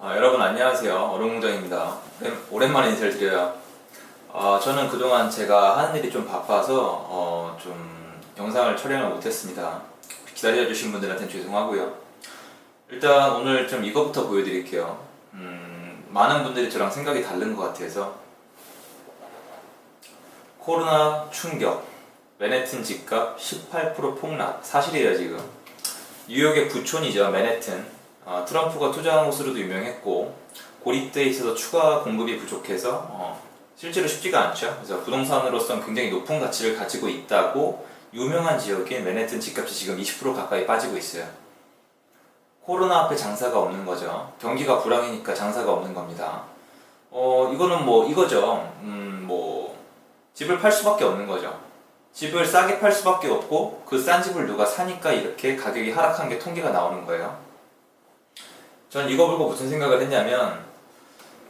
여러분 안녕하세요. 얼음공장입니다. 오랜만에 인사를 드려요. 저는 그동안 제가 하는 일이 좀 바빠서 좀 영상을 촬영을 못했습니다. 기다려주신 분들한테는 죄송하고요. 일단 오늘 좀 이거부터 보여드릴게요. 많은 분들이 저랑 생각이 다른 것 같아서 코로나 충격, 맨해튼 집값 18% 폭락. 사실이에요 지금. 뉴욕의 부촌이죠, 맨해튼. 트럼프가 투자한 곳으로도 유명했고 고립돼 있어서 추가 공급이 부족해서 실제로 쉽지가 않죠. 그래서 부동산으로서는 굉장히 높은 가치를 가지고 있다고 유명한 지역인 맨해튼 집값이 지금 20% 가까이 빠지고 있어요. 코로나 앞에 장사가 없는 거죠. 경기가 불황이니까 장사가 없는 겁니다. 이거는 뭐 이거죠. 집을 팔 수밖에 없는 거죠. 집을 싸게 팔 수밖에 없고 그 싼 집을 누가 사니까 이렇게 가격이 하락한 게 통계가 나오는 거예요. 전 이거 보고 무슨 생각을 했냐면,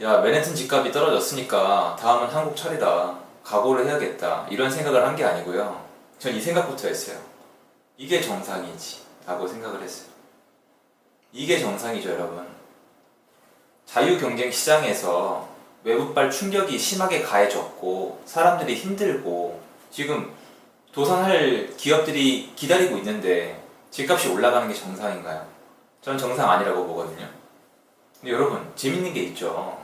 야, 맨해튼 집값이 떨어졌으니까 다음은 한국 차례다, 각오를 해야겠다, 이런 생각을 한 게 아니고요. 전 이 생각부터 했어요. 이게 정상이지 라고 생각을 했어요. 이게 정상이죠, 여러분. 자유경쟁 시장에서 외부발 충격이 심하게 가해졌고 사람들이 힘들고 지금 도산할 기업들이 기다리고 있는데 집값이 올라가는 게 정상인가요? 저는 정상 아니라고 보거든요. 근데 여러분, 재밌는 게 있죠.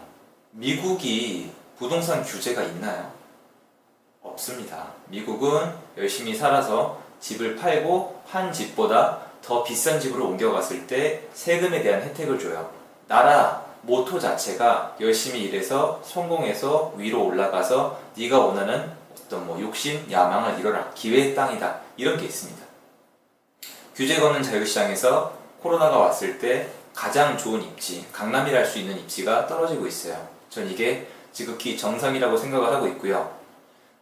미국이 부동산 규제가 있나요? 없습니다. 미국은 열심히 살아서 집을 팔고 판 집보다 더 비싼 집으로 옮겨갔을 때 세금에 대한 혜택을 줘요. 나라 모토 자체가 열심히 일해서 성공해서 위로 올라가서 네가 원하는 어떤 욕심, 야망을 이뤄라, 기회의 땅이다, 이런 게 있습니다. 규제 거는 자유시장에서 코로나가 왔을 때 가장 좋은 입지, 강남이라 할 수 있는 입지가 떨어지고 있어요. 전 이게 지극히 정상이라고 생각을 하고 있고요.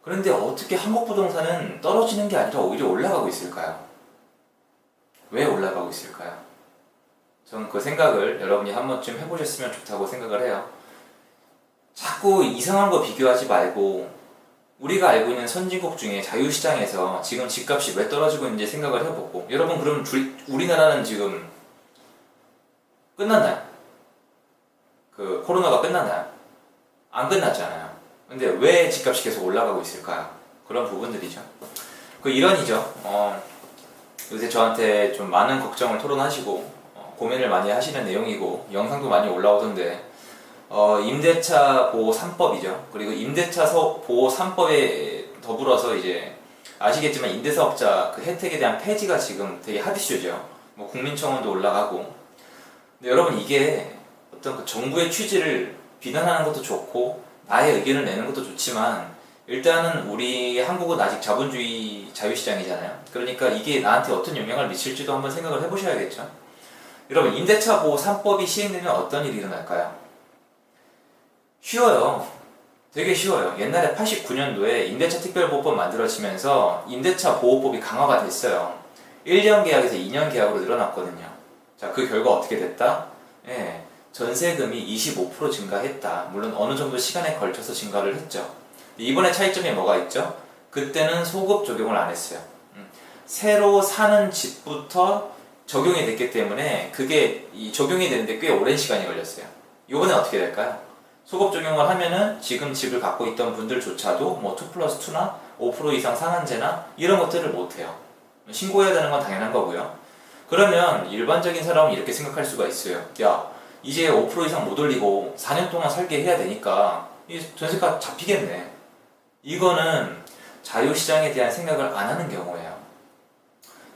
그런데 어떻게 한국 부동산은 떨어지는 게 아니라 오히려 올라가고 있을까요? 왜 올라가고 있을까요? 저는 그 생각을 여러분이 한 번쯤 해보셨으면 좋다고 생각을 해요. 자꾸 이상한 거 비교하지 말고 우리가 알고 있는 선진국 중에 자유시장에서 지금 집값이 왜 떨어지고 있는지 생각을 해보고, 여러분 그럼 우리나라는 지금 끝났나요? 그 코로나가 끝났나요? 안 끝났잖아요. 근데 왜 집값이 계속 올라가고 있을까요? 그런 부분들이죠. 그 일환이죠. 요새 저한테 좀 많은 걱정을 토론하시고 고민을 많이 하시는 내용이고 영상도 많이 올라오던데, 임대차 보호 3법이죠. 그리고 임대차 보호 3법에 더불어서 이제 아시겠지만 임대사업자 그 혜택에 대한 폐지가 지금 되게 핫 이슈죠. 국민청원도 올라가고. 근데 여러분, 이게 어떤 그 정부의 취지를 비난하는 것도 좋고 나의 의견을 내는 것도 좋지만, 일단은 우리 한국은 아직 자본주의 자유시장이잖아요. 그러니까 이게 나한테 어떤 영향을 미칠지도 한번 생각을 해보셔야겠죠. 여러분, 임대차 보호 3법이 시행되면 어떤 일이 일어날까요? 쉬워요. 되게 쉬워요. 옛날에 89년도에 임대차 특별보호법 만들어지면서 임대차 보호법이 강화가 됐어요. 1년 계약에서 2년 계약으로 늘어났거든요. 자, 그 결과 어떻게 됐다? 전세금이 25% 증가했다. 물론 어느 정도 시간에 걸쳐서 증가를 했죠. 이번에 차이점이 뭐가 있죠? 그때는 소급 적용을 안 했어요. 새로 사는 집부터 적용이 됐기 때문에 그게 적용이 되는데 꽤 오랜 시간이 걸렸어요. 이번에 어떻게 될까요? 소급 적용을 하면은 지금 집을 갖고 있던 분들조차도 2+2나 5% 이상 상한제나 이런 것들을 못해요. 신고해야 되는 건 당연한 거고요. 그러면 일반적인 사람은 이렇게 생각할 수가 있어요. 야, 이제 5% 이상 못 올리고 4년 동안 살게 해야 되니까 이 전세가 잡히겠네. 이거는 자유시장에 대한 생각을 안 하는 경우예요.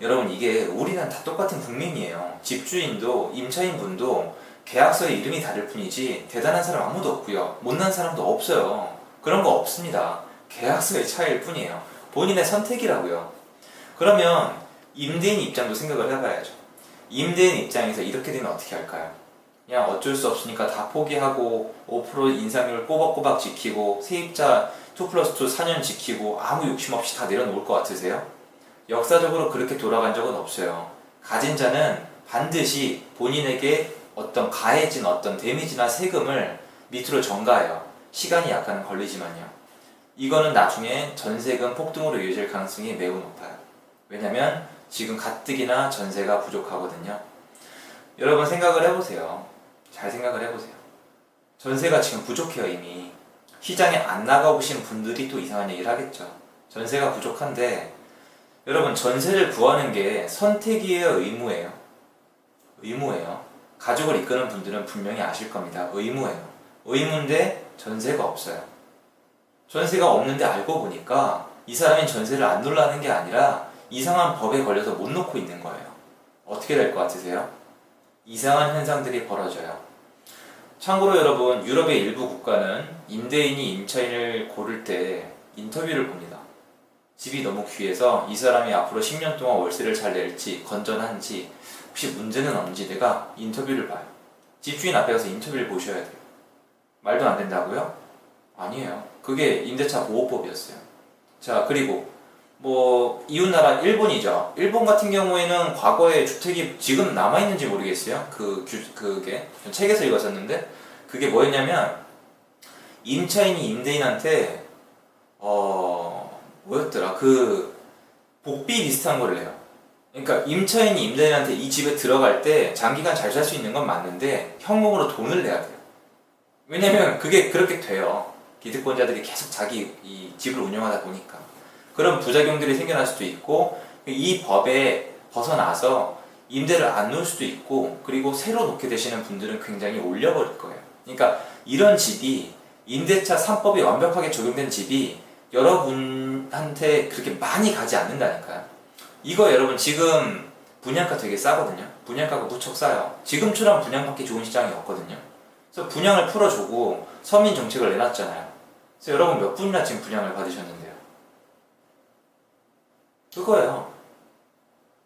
여러분, 이게 우리는 다 똑같은 국민이에요. 집주인도 임차인분도 계약서에 이름이 다를 뿐이지 대단한 사람 아무도 없고요. 못난 사람도 없어요. 그런 거 없습니다. 계약서의 차이일 뿐이에요. 본인의 선택이라고요. 그러면 임대인 입장도 생각을 해봐야죠. 임대인 입장에서 이렇게 되면 어떻게 할까요? 그냥 어쩔 수 없으니까 다 포기하고 5% 인상률 꼬박꼬박 지키고 세입자 2+2 4년 지키고 아무 욕심 없이 다 내려놓을 것 같으세요? 역사적으로 그렇게 돌아간 적은 없어요. 가진 자는 반드시 본인에게 어떤 가해진 어떤 데미지나 세금을 밑으로 전가해요. 시간이 약간은 걸리지만요. 이거는 나중에 전세금 폭등으로 이어질 가능성이 매우 높아요. 왜냐면 지금 가뜩이나 전세가 부족하거든요. 여러분 생각을 해보세요. 잘 생각을 해보세요. 전세가 지금 부족해요. 이미 시장에 안 나가보신 분들이 또 이상한 얘기를 하겠죠. 전세가 부족한데 여러분, 전세를 구하는 게 선택이에요, 의무예요? 의무예요. 가족을 이끄는 분들은 분명히 아실 겁니다. 의무예요. 의무인데 전세가 없어요. 전세가 없는데 알고 보니까 이 사람이 전세를 안 놀라는 게 아니라 이상한 법에 걸려서 못 놓고 있는 거예요. 어떻게 될 것 같으세요? 이상한 현상들이 벌어져요. 참고로 여러분, 유럽의 일부 국가는 임대인이 임차인을 고를 때 인터뷰를 봅니다. 집이 너무 귀해서 이 사람이 앞으로 10년 동안 월세를 잘 낼지 건전한지 혹시 문제는 없는지 내가 인터뷰를 봐요. 집주인 앞에 가서 인터뷰를 보셔야 돼요. 말도 안 된다고요? 아니에요. 그게 임대차 보호법이었어요. 자, 그리고 이웃나라 일본이죠. 일본 같은 경우에는 과거에 주택이 지금 남아있는지 모르겠어요. 그게 책에서 읽었었는데 그게 뭐였냐면 임차인이 임대인한테 뭐였더라? 복비 비슷한 걸 내요. 그러니까 임차인이 임대인한테 이 집에 들어갈 때 장기간 잘 살 수 있는 건 맞는데 현금으로 돈을 내야 돼요. 왜냐면 그게 그렇게 돼요. 기득권자들이 계속 자기 이 집을 운영하다 보니까 그런 부작용들이 생겨날 수도 있고 이 법에 벗어나서 임대를 안 놓을 수도 있고 그리고 새로 놓게 되시는 분들은 굉장히 올려버릴 거예요. 그러니까 이런 집이 임대차 3법이 완벽하게 적용된 집이 여러분한테 그렇게 많이 가지 않는다니까요. 이거 여러분 지금 분양가 되게 싸거든요. 분양가가 무척 싸요. 지금처럼 분양받기 좋은 시장이 없거든요. 그래서 분양을 풀어주고 서민 정책을 내놨잖아요. 그래서 여러분 몇 분이나 지금 분양을 받으셨는데요. 그거예요.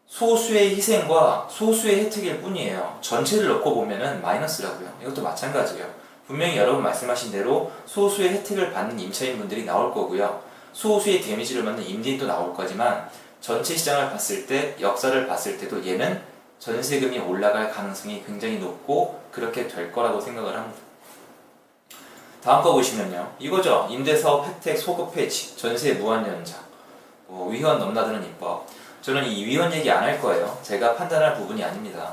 소수의 희생과 소수의 혜택일 뿐이에요. 전체를 놓고 보면은 마이너스라고요. 이것도 마찬가지예요. 분명히 여러분 말씀하신 대로 소수의 혜택을 받는 임차인분들이 나올 거고요. 소수의 데미지를 받는 임대인도 나올 거지만 전체 시장을 봤을 때, 역사를 봤을 때도 얘는 전세금이 올라갈 가능성이 굉장히 높고 그렇게 될 거라고 생각을 합니다. 다음 거 보시면요. 이거죠. 임대사업 혜택 소급 폐지, 전세 무한 연장, 위헌 넘나드는 입법. 저는 이 위헌 얘기 안 할 거예요. 제가 판단할 부분이 아닙니다.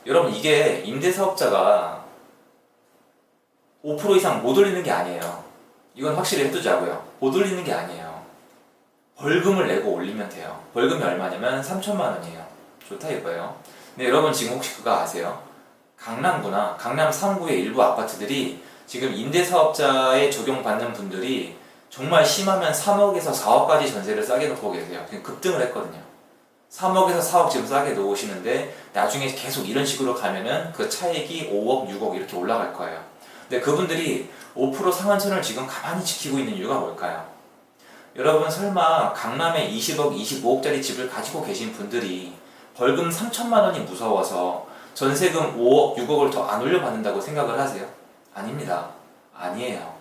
여러분 이게 임대사업자가 5% 이상 못 올리는 게 아니에요. 이건 확실히 해두자고요. 못 올리는 게 아니에요. 벌금을 내고 올리면 돼요. 벌금이 얼마냐면 3천만 원이에요. 좋다 이거예요. 근데 여러분 지금 혹시 그거 아세요? 강남구나 강남 3구의 일부 아파트들이 지금 임대사업자에 적용받는 분들이 정말 심하면 3억에서 4억까지 전세를 싸게 놓고 계세요. 지금 급등을 했거든요. 3억에서 4억 지금 싸게 놓으시는데 나중에 계속 이런 식으로 가면은 그 차익이 5억, 6억 이렇게 올라갈 거예요. 근데 그분들이 5% 상한선을 지금 가만히 지키고 있는 이유가 뭘까요? 여러분 설마 강남에 20억, 25억짜리 집을 가지고 계신 분들이 벌금 3천만 원이 무서워서 전세금 5억, 6억을 더 안 올려받는다고 생각을 하세요? 아닙니다. 아니에요.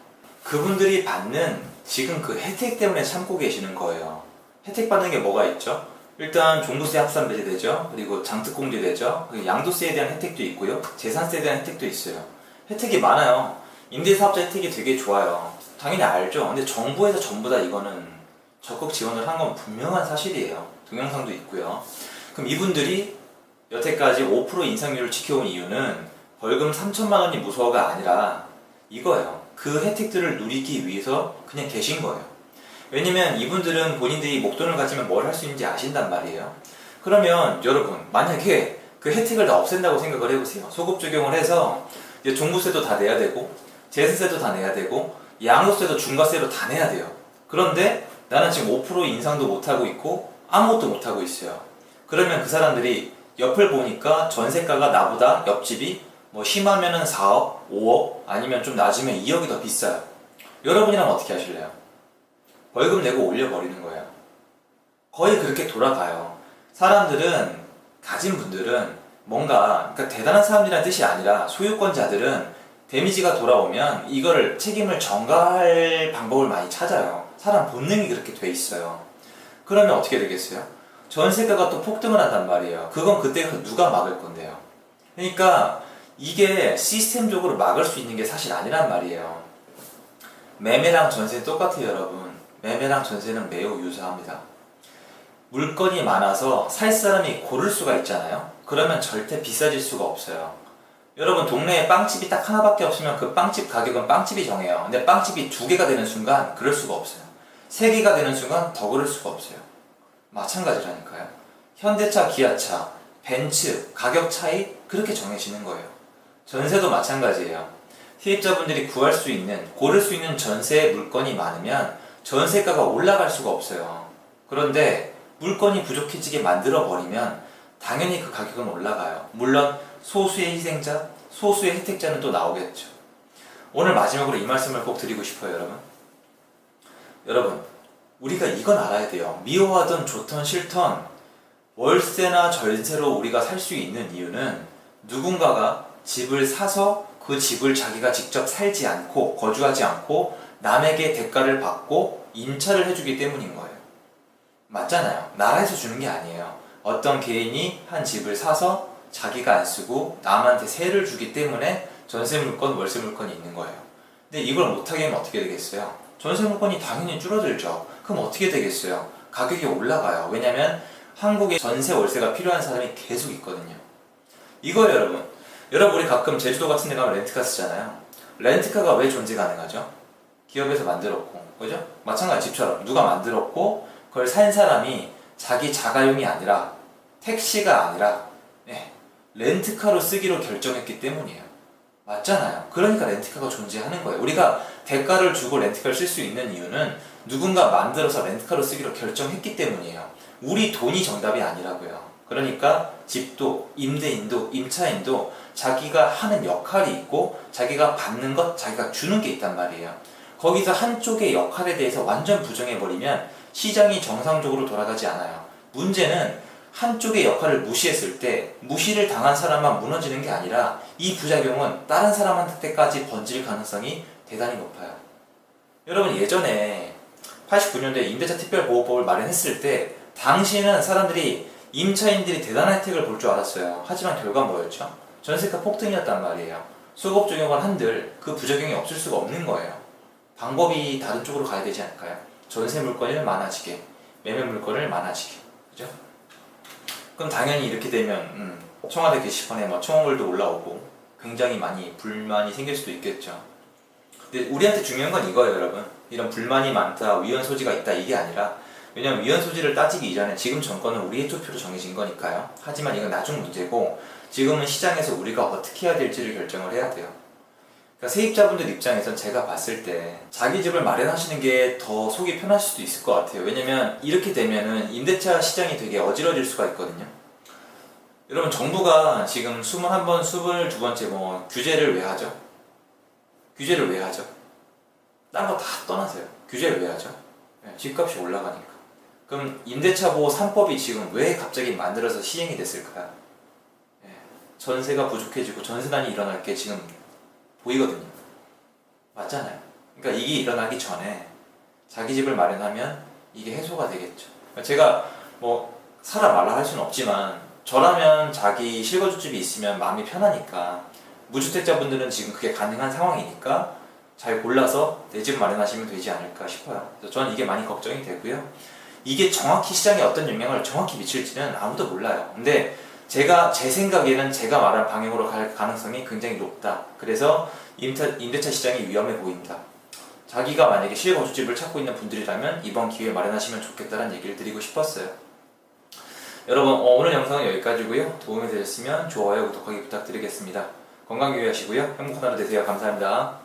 그분들이 받는 지금 그 혜택 때문에 참고 계시는 거예요. 혜택 받는 게 뭐가 있죠? 일단 종부세 합산 배제되죠. 그리고 장특공제 되죠. 그리고 양도세에 대한 혜택도 있고요. 재산세에 대한 혜택도 있어요. 혜택이 많아요. 임대사업자 혜택이 되게 좋아요. 당연히 알죠. 근데 정부에서 전부 다 이거는 적극 지원을 한 건 분명한 사실이에요. 동영상도 있고요. 그럼 이분들이 여태까지 5% 인상률을 지켜온 이유는 벌금 3천만 원이 무서워가 아니라 이거예요. 그 혜택들을 누리기 위해서 그냥 계신 거예요. 왜냐면 이분들은 본인들이 목돈을 가지면 뭘 할 수 있는지 아신단 말이에요. 그러면 여러분 만약에 그 혜택을 다 없앤다고 생각을 해보세요. 소급 적용을 해서 이제 종부세도 다 내야 되고 재산세도 다 내야 되고 양도세도 중과세로 다 내야 돼요. 그런데 나는 지금 5% 인상도 못하고 있고 아무것도 못하고 있어요. 그러면 그 사람들이 옆을 보니까 전세가가 나보다 옆집이 심하면은 4억, 5억 아니면 좀 낮으면 2억이 더 비싸요. 여러분이라면 어떻게 하실래요? 벌금 내고 올려버리는 거예요. 거의 그렇게 돌아가요. 사람들은, 가진 분들은 뭔가 그러니까 대단한 사람들이라는 뜻이 아니라 소유권자들은 데미지가 돌아오면 이거를 책임을 전가할 방법을 많이 찾아요. 사람 본능이 그렇게 돼 있어요. 그러면 어떻게 되겠어요? 전세가가 또 폭등을 한단 말이에요. 그건 그때 누가 막을 건데요. 그러니까 이게 시스템적으로 막을 수 있는 게 사실 아니란 말이에요. 매매랑 전세는 똑같아요, 여러분. 매매랑 전세는 매우 유사합니다. 물건이 많아서 살 사람이 고를 수가 있잖아요. 그러면 절대 비싸질 수가 없어요. 여러분 동네에 빵집이 딱 하나밖에 없으면 그 빵집 가격은 빵집이 정해요. 근데 빵집이 2개가 되는 순간 그럴 수가 없어요. 3개가 되는 순간 더 그럴 수가 없어요. 마찬가지라니까요. 현대차, 기아차, 벤츠 가격 차이 그렇게 정해지는 거예요. 전세도 마찬가지예요. 세입자분들이 구할 수 있는, 고를 수 있는 전세 물건이 많으면 전세가가 올라갈 수가 없어요. 그런데 물건이 부족해지게 만들어 버리면 당연히 그 가격은 올라가요. 물론 소수의 희생자, 소수의 혜택자는 또 나오겠죠. 오늘 마지막으로 이 말씀을 꼭 드리고 싶어요, 여러분. 여러분, 우리가 이건 알아야 돼요. 미워하던 좋던 싫던 월세나 전세로 우리가 살 수 있는 이유는 누군가가 집을 사서 그 집을 자기가 직접 살지 않고 거주하지 않고 남에게 대가를 받고 임차를 해주기 때문인 거예요. 맞잖아요. 나라에서 주는 게 아니에요. 어떤 개인이 한 집을 사서 자기가 안 쓰고 남한테 세를 주기 때문에 전세 물건, 월세 물건이 있는 거예요. 근데 이걸 못하게 하면 어떻게 되겠어요? 전세 물건이 당연히 줄어들죠. 그럼 어떻게 되겠어요? 가격이 올라가요. 왜냐면 한국에 전세, 월세가 필요한 사람이 계속 있거든요. 이거예요, 여러분 우리 가끔 제주도 같은 데 가면 렌트카 쓰잖아요. 렌트카가 왜 존재 가능하죠? 기업에서 만들었고, 그죠? 마찬가지 집처럼 누가 만들었고 그걸 산 사람이 자기 자가용이 아니라 택시가 아니라 렌트카로 쓰기로 결정했기 때문이에요. 맞잖아요. 그러니까 렌트카가 존재하는 거예요. 우리가 대가를 주고 렌트카를 쓸 수 있는 이유는 누군가 만들어서 렌트카로 쓰기로 결정했기 때문이에요. 우리 돈이 정답이 아니라고요. 그러니까 집도, 임대인도, 임차인도 자기가 하는 역할이 있고 자기가 받는 것, 자기가 주는 게 있단 말이에요. 거기서 한쪽의 역할에 대해서 완전 부정해버리면 시장이 정상적으로 돌아가지 않아요. 문제는 한쪽의 역할을 무시했을 때 무시를 당한 사람만 무너지는 게 아니라 이 부작용은 다른 사람한테까지 번질 가능성이 대단히 높아요. 여러분 예전에 89년도에 임대차 특별보호법을 마련했을 때 당시에는 사람들이 임차인들이 대단한 혜택을 볼 줄 알았어요. 하지만 결과는 뭐였죠? 전세가 폭등이었단 말이에요. 수급 적용을 한들 그 부작용이 없을 수가 없는 거예요. 방법이 다른 쪽으로 가야 되지 않을까요? 전세 물건을 많아지게, 매매 물건을 많아지게, 그죠? 그럼 당연히 이렇게 되면 청와대 게시판에 막 청원글도 올라오고 굉장히 많이 불만이 생길 수도 있겠죠. 근데 우리한테 중요한 건 이거예요, 여러분. 이런 불만이 많다, 위헌 소지가 있다 이게 아니라, 왜냐면 위헌 소지를 따지기 이전에 지금 정권은 우리의 투표로 정해진 거니까요. 하지만 이건 나중 문제고 지금은 시장에서 우리가 어떻게 해야 될지를 결정을 해야 돼요. 그러니까 세입자분들 입장에선 제가 봤을 때 자기 집을 마련하시는 게 더 속이 편하실 수도 있을 것 같아요. 왜냐면 이렇게 되면은 임대차 시장이 되게 어지러질 수가 있거든요. 여러분 정부가 지금 21번, 22번째 뭐 규제를 왜 하죠? 규제를 왜 하죠? 딴 거 다 떠나세요. 규제를 왜 하죠? 집값이 올라가니까. 그럼 임대차 보호 3법이 지금 왜 갑자기 만들어서 시행이 됐을까요? 전세가 부족해지고 전세난이 일어날 게 지금 보이거든요. 맞잖아요. 그러니까 이게 일어나기 전에 자기 집을 마련하면 이게 해소가 되겠죠. 제가 뭐 사라 말라 할 수는 없지만 저라면 자기 실거주집이 있으면 마음이 편하니까 무주택자분들은 지금 그게 가능한 상황이니까 잘 골라서 내 집 마련하시면 되지 않을까 싶어요. 그래서 저는 이게 많이 걱정이 되고요. 이게 정확히 시장에 어떤 영향을 정확히 미칠지는 아무도 몰라요. 근데 제 생각에는 제가 말한 방향으로 갈 가능성이 굉장히 높다. 그래서 임대차 시장이 위험해 보인다. 자기가 만약에 실거주집을 찾고 있는 분들이라면 이번 기회에 마련하시면 좋겠다는 얘기를 드리고 싶었어요. 여러분 오늘 영상은 여기까지고요. 도움이 되셨으면 좋아요, 구독하기 부탁드리겠습니다. 건강 유의하시고요. 행복한 하루 되세요. 감사합니다.